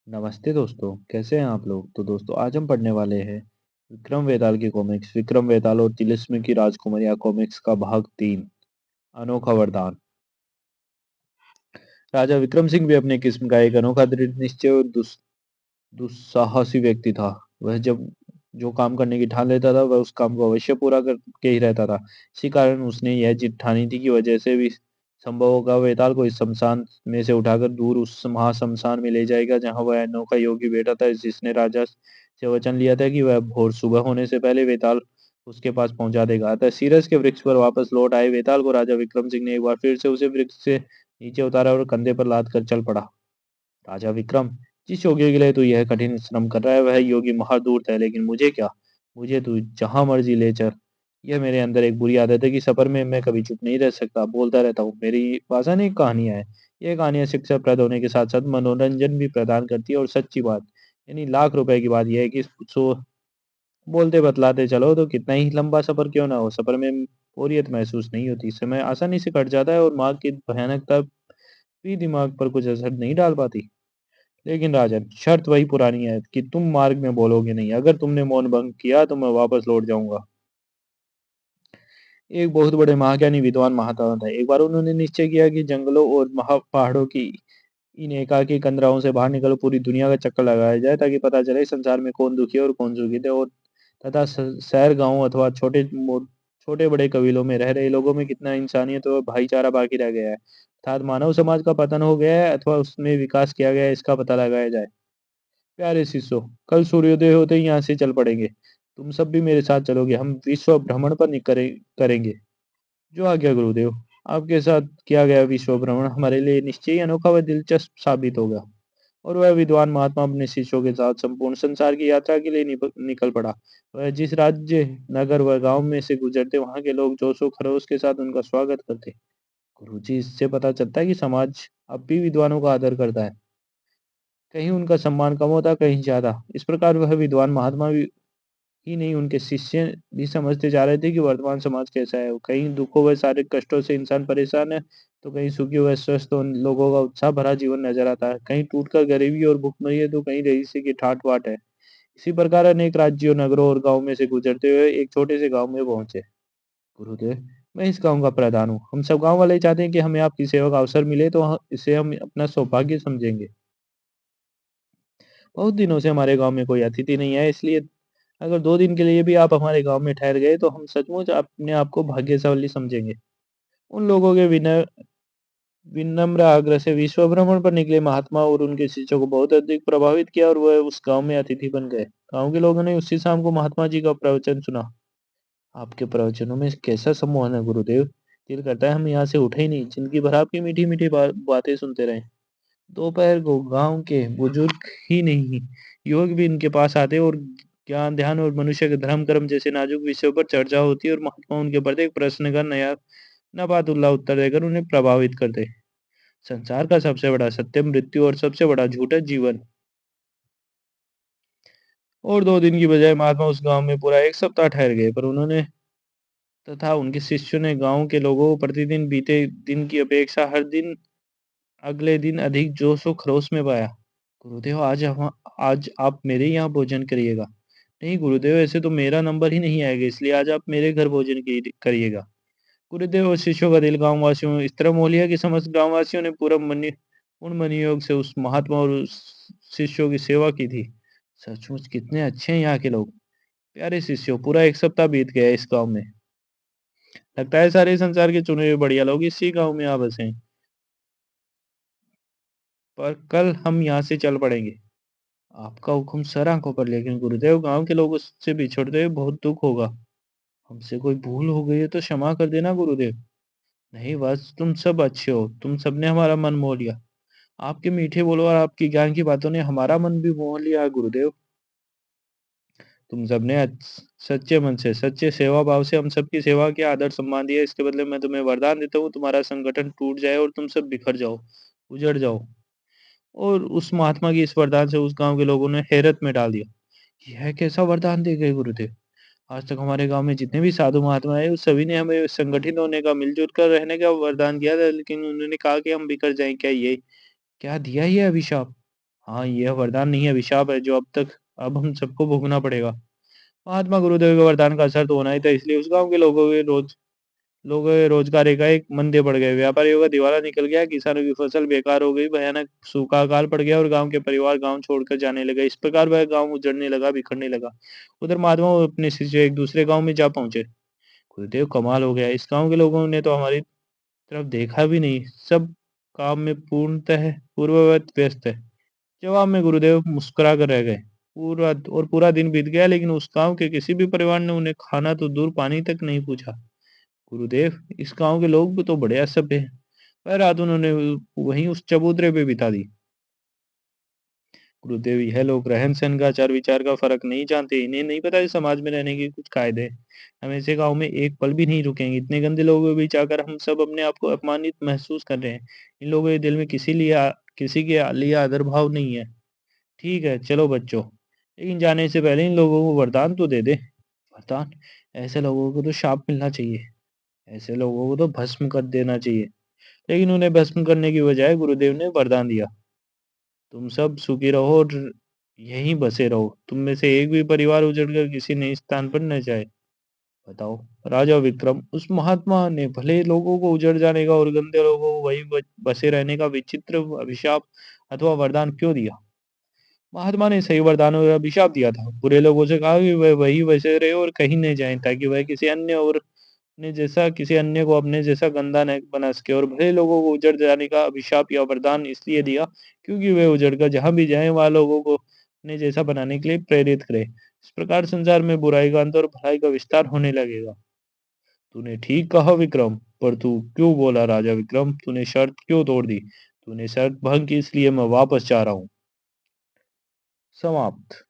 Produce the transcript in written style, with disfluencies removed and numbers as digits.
नमस्ते दोस्तों, कैसे हैं आप लोग? तो दोस्तों आज हम पढ़ने वाले हैं विक्रम वेताल की कॉमिक्स विक्रम वेताल और तिलिस्म की राजकुमारी कॉमिक्स का भाग 3 अनोखा वरदान। राजा विक्रम सिंह भी अपनी किस्म का एक अनोखा दृढ़ निश्चय और दुस्साहसी व्यक्ति था। वह जब जो काम करने की ठान लेता था वह उस काम को अवश्य पूरा करके ही रहता था। इसी कारण उसने यह जिद ठानी थी कि वजह से भी संभव होगा वेताल को इस शमशान में से उठाकर दूर उस महाशमशान में ले जाएगा जहां वह अनोखा योगी बैठा था, जिसने राजा से वचन लिया था कि वह भोर सुबह होने से पहले वेताल उसके पास पहुंचा देगा। अतः सीरस के वृक्ष पर वापस लौट आए वेताल को राजा विक्रम सिंह ने एक बार फिर से उसे वृक्ष से नीचे उतारा और कंधे पर लाद कर चल पड़ा। राजा विक्रम, जिस योगी के लिए तू यह कठिन श्रम कर रहा है वह योगी महादूर है, लेकिन मुझे क्या, मुझे तू जहां मर्जी ले चल। यह मेरे अंदर एक बुरी आदत है कि सफर में मैं कभी चुप नहीं रह सकता, बोलता रहता हूँ। मेरी भाषा नहीं कहानियां है। ये कहानियां शिक्षाप्रद होने के साथ साथ मनोरंजन भी प्रदान करती है। और सच्ची बात यानी लाख रुपए की बात यह है कि सो बोलते बतलाते चलो तो कितना ही लंबा सफर क्यों ना हो, सफर में बोरियत महसूस नहीं होती, समय आसानी से कट जाता है और मार्ग की भयानकता भी दिमाग पर कुछ असर नहीं डाल पाती। लेकिन राजन, शर्त वही पुरानी है कि तुम मार्ग में बोलोगे नहीं। अगर तुमने मौन भंग किया तो मैं वापस लौट जाऊंगा। एक बहुत बड़े महाज्ञानी विद्वान महात्मा थे। एक बार उन्होंने निश्चय किया कि जंगलों और महा पहाड़ों की इन एकाकी कंदराओं से बाहर निकल पूरी दुनिया का चक्कर लगाया जाए, ताकि पता चले संसार में कौन दुखी है और कौन सुखी थे, और तथा शहर गांव अथवा छोटे बड़े कबीलों में रह रहे लोगों में कितना इंसानियत और भाईचारा बाकी रह गया है, अर्थात मानव समाज का पतन हो गया है अथवा उसमें विकास किया गया है, इसका पता लगाया जाए। प्यारे शिष्यों, कल सूर्योदय होते ही यहाँ से चल पड़ेंगे। तुम सब भी मेरे साथ चलोगे, हम विश्व भ्रमण पर करेंगे। जो आज्ञा गुरुदेव। आपके साथ किया गया विश्व भ्रमण हमारे लिए निश्चय ही अनोखा व दिलचस्प साबित होगा। और वह विद्वान महात्मा अपने शिष्यों के साथ संपूर्ण संसार की यात्रा के लिए निकल पड़ा। वह जिस राज्य, नगर व गांव में से गुजरते वहां के लोग जोशो खरोश के साथ उनका स्वागत करते। गुरुजी, इससे पता चलता है कि समाज अब भी विद्वानों का आदर करता है। कहीं उनका सम्मान कम होता, कहीं ज्यादा। इस प्रकार वह विद्वान महात्मा ही नहीं, उनके शिष्य भी समझते जा रहे थे कि वर्तमान समाज कैसा है। कहीं दुखों व शारीरिक कष्टों से इंसान परेशान है, तो कहीं सुखी व स्वस्थ और लोगों का उत्साह भरा जीवन नजर आता है। कहीं टूटकर गरीबी और भुखमरी है, तो कहीं रईसी की ठाट बाट है। इसी प्रकार अनेक राज्यों, नगरों और गांव में से गुजरते हुए एक छोटे से गांव में पहुंचे। गुरुदेव, मैं इस गांव का प्रधान हूँ। हम सब गांव वाले चाहते हैं कि हमें आपकी सेवा का अवसर मिले, तो इसे हम अपना सौभाग्य समझेंगे। बहुत दिनों से हमारे गांव में कोई अतिथि नहीं है, इसलिए अगर 2 दिन के लिए भी आप हमारे गांव में ठहर गए तो हम सचमुच अपने आप को भाग्यशाली समझेंगे। उन लोगों के विनम्र आग्रह से विश्व भ्रमण पर निकले महात्मा और उनके शिष्यों को बहुत अधिक प्रभावित किया और वह उस गांव में अतिथि बन गए। गांव के लोगों ने उसी शाम को महात्मा जी का प्रवचन सुना। आपके प्रवचनों में कैसा सम्मोहन है गुरुदेव। दिल करता है हम यहाँ से उठे ही नहीं, जिंदगी भर आपकी मीठी मीठी बातें सुनते रहे। दोपहर को गांव के बुजुर्ग ही नहीं, युवक भी इनके पास आते और ज्ञान, ध्यान और मनुष्य के धर्म कर्म जैसे नाजुक विषयों पर चर्चा होती और महात्मा उनके प्रत्येक प्रश्न का नया नबातुल्ला उत्तर देकर उन्हें प्रभावित करते। संसार का सबसे बड़ा सत्य मृत्यु और सबसे बड़ा झूठ है जीवन। और 2 दिन की बजाय महात्मा उस गांव में पूरा एक सप्ताह ठहर गए, पर उन्होंने तथा उनके शिष्यों ने गांव के लोगों को प्रतिदिन बीते दिन की अपेक्षा हर दिन अगले दिन अधिक जोश और खरोश में पाया। गुरुदेव, आज आप मेरे यहाँ भोजन करिएगा। नहीं गुरुदेव, ऐसे तो मेरा नंबर ही नहीं आएगा, इसलिए आज आप मेरे घर भोजन करिएगा। गुरुदेव और शिष्यों का दिल गांव वासियों इस तरह मोह लिया कि समस्त गांव वासियों ने पूरा उन मन योग से उस महात्मा और उस शिष्यों की सेवा की थी। सचमुच कितने अच्छे हैं यहाँ के लोग। प्यारे शिष्यों, पूरा एक सप्ताह बीत गया इस गांव में। लगता है सारे संसार के चुने हुए बढ़िया लोग इसी गांव में आ बसे हैं। पर कल हम यहाँ से चल पड़ेंगे। आपका हुक्म सर आंखों पर, लेकिन गुरुदेव गांव के लोगों से बिछड़ते हुए बहुत दुख होगा। हमसे कोई भूल हो गई है तो क्षमा कर देना गुरुदेव। नहीं बस तुम सब अच्छे हो, तुम सबने हमारा मन मोह लिया। आपके मीठे बोलो और आपकी ज्ञान की बातों ने हमारा मन भी मोह लिया है गुरुदेव। तुम सबने सच्चे मन से, सच्चे सेवा भाव से हम सबकी सेवा के आदर सम्मान दिया। इसके बदले मैं तुम्हें वरदान देता हूँ, तुम्हारा संगठन टूट जाए और तुम सब बिखर जाओ, उजड़ जाओ। और उस महात्मा की इस वरदान से उस गांव के लोगों ने हैरत में डाल दिया। यह कैसा वरदान दे गए गुरुदेव। आज तक हमारे गांव में जितने भी साधु महात्मा आए उस सभी ने हमें संगठित होने का, मिलजुल कर रहने का वरदान दिया था, लेकिन उन्होंने कहा कि हम बिखर जाएं। क्या दिया ये अभिशाप। हाँ, यह वरदान नहीं है, अभिशाप है जो अब हम सबको भोगना पड़ेगा। महात्मा गुरुदेव के वरदान का असर तो होना ही था, इसलिए उस गाँव के लोगों के रोजगार एकाएक मंदे पड़ गए। व्यापारियों का दिवाला निकल गया, किसानों की फसल बेकार हो गई, भयानक सूखा अकाल पड़ गया और गाँव के परिवार गाँव छोड़कर जाने लगे। इस प्रकार वह गाँव उजड़ने लगा, बिखरने लगा। उधर महात्मा और अपने शिष्य एक दूसरे गाँव में जा पहुँचे। गुरुदेव, कमाल हो गया! इस गाँव के लोगों ने तो हमारी तरफ देखा भी नहीं। सब काम में पूर्णतः पूर्ववत व्यस्त है। जवाब में गुरुदेव मुस्कुरा कर रह गए। पूरा दिन बीत गया, लेकिन उस गाँव के किसी भी परिवार ने उन्हें खाना तो दूर पानी तक नहीं पूछा। गुरुदेव, इस गाँव के लोग भी तो बड़े असभ्य हैं। वह रात उन्होंने वहीं उस चबूतरे पे बिता दी। गुरुदेव, यह लोग रहन-सहन का आचार-विचार का फ़र्क नहीं जानते। इन्हें नहीं पता इस समाज में रहने के कुछ कायदे हैं। हम ऐसे गाँव में एक पल भी नहीं रुकेंगे। इतने गंदे लोगों के बीच आकर हम सब अपने आप को अपमानित महसूस कर रहे हैं। इन लोगों के दिल में किसी के लिए आदर भाव नहीं है। ठीक है, चलो बच्चों, लेकिन जाने से पहले इन लोगों को वरदान तो दे दें। वरदान? ऐसे लोगों को तो शाप मिलना चाहिए। ऐसे लोगों को तो भस्म कर देना चाहिए। लेकिन उन्हें भस्म करने की बजाय गुरुदेव ने वरदान दिया, तुम सब सुखी रहो और यहीं बसे रहो। तुम में से एक भी परिवार उजड़कर किसी नए स्थान पर न जाए। बताओ, राजा विक्रम, उस महात्मा ने भले लोगों को उजड़ जाने का और गंदे लोगों को वहीं बसे रहने का विचित्र अभिशाप अथवा वरदान क्यों दिया? महात्मा ने सही वरदान और अभिशाप दिया था। बुरे लोगों से कहा कि वह वहीं बसे रहे और कहीं न जाएँ, ताकि वह किसी अन्य को अपने जैसा गंदा न बना सके। और भले लोगों को उजड़ जाने का अभिशाप या वरदान इसलिए दिया, क्योंकि वे उजड़कर जहाँ भी जाएँ, वहाँ लोगों को अपने जैसा बनाने के लिए प्रेरित करें। इस प्रकार संसार में बुराई का अंत और भलाई का विस्तार होने लगेगा। तूने ठीक कहा विक्रम, पर तू क्यों बोला राजा विक्रम? तूने शर्त क्यों तोड़ दी? तूने शर्त भंग की, इसलिए मैं वापस जा रहा हूँ। समाप्त।